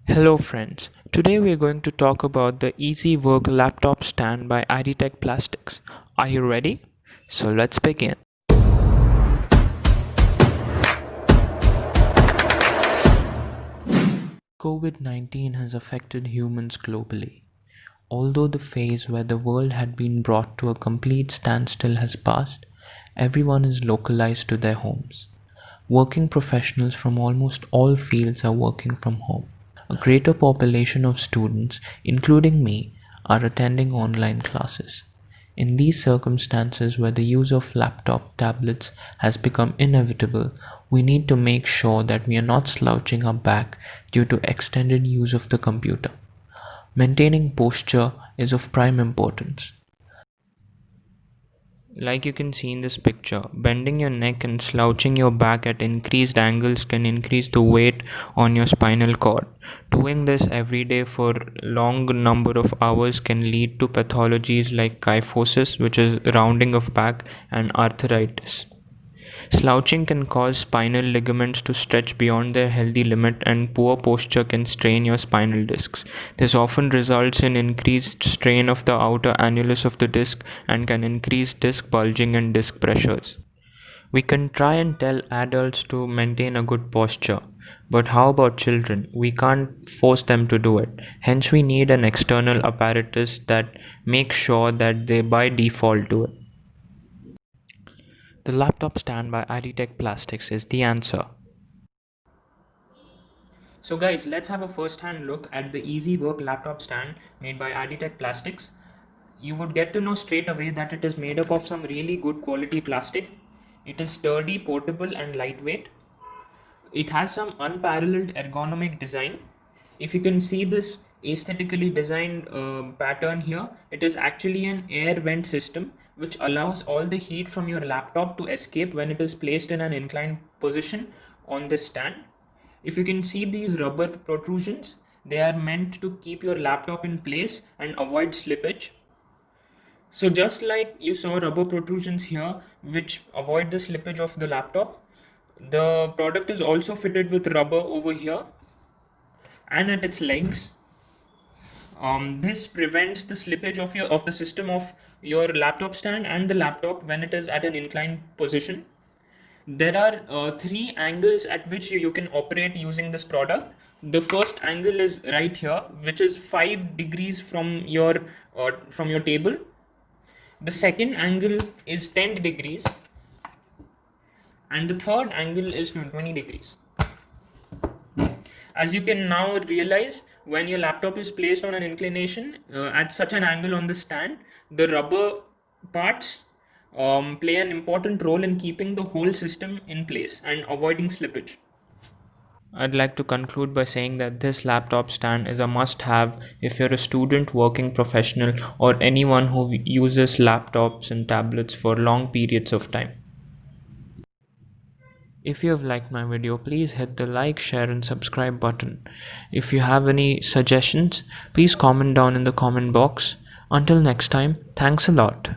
Hello friends, today we are going to talk about the Easy Work laptop stand by IDTech Plastics. Are you ready? So let's begin. COVID-19 has affected humans globally. Although the phase where the world had been brought to a complete standstill has passed, everyone is localized to their homes. Working professionals from almost all fields are working from home. A greater population of students, including me, are attending online classes. In these circumstances where the use of laptop tablets has become inevitable, we need to make sure that we are not slouching our back due to extended use of the computer. Maintaining posture is of prime importance. Like you can see in this picture, bending your neck and slouching your back at increased angles can increase the weight on your spinal cord. Doing this every day for long number of hours can lead to pathologies like kyphosis, which is rounding of back, and arthritis. Slouching can cause spinal ligaments to stretch beyond their healthy limit, and poor posture can strain your spinal discs. This often results in increased strain of the outer annulus of the disc and can increase disc bulging and disc pressures. We can try and tell adults to maintain a good posture, but how about children? We can't force them to do it. Hence, we need an external apparatus that makes sure that they by default do it. The laptop stand by IDTech Plastics is the answer. So guys, let's have a first-hand look at the Easy Work laptop stand made by Aditech Plastics. You would get to know straight away that it is made up of some really good quality plastic. It is sturdy, portable and lightweight. It has some unparalleled ergonomic design. If you can see this aesthetically designed pattern here, it is actually an air vent system which allows all the heat from your laptop to escape when it is placed in an inclined position on this stand. If you can see these rubber protrusions, they are meant to keep your laptop in place and avoid slippage. So just like you saw rubber protrusions here which avoid the slippage of the laptop, the product is also fitted with rubber over here and at its legs. This prevents the slippage of the system of your laptop stand and the laptop when it is at an inclined position. There are three angles at which you can operate using this product. The first angle is right here, which is 5 degrees from your table. The second angle is 10 degrees and the third angle is 20 degrees. As you can now realize, when your laptop is placed on an inclination at such an angle on the stand, the rubber parts play an important role in keeping the whole system in place and avoiding slippage. I'd like to conclude by saying that this laptop stand is a must have if you're a student, working professional, or anyone who uses laptops and tablets for long periods of time. If you have liked my video, please hit the like, share and subscribe button. If you have any suggestions, please comment down in the comment box. Until next time, thanks a lot.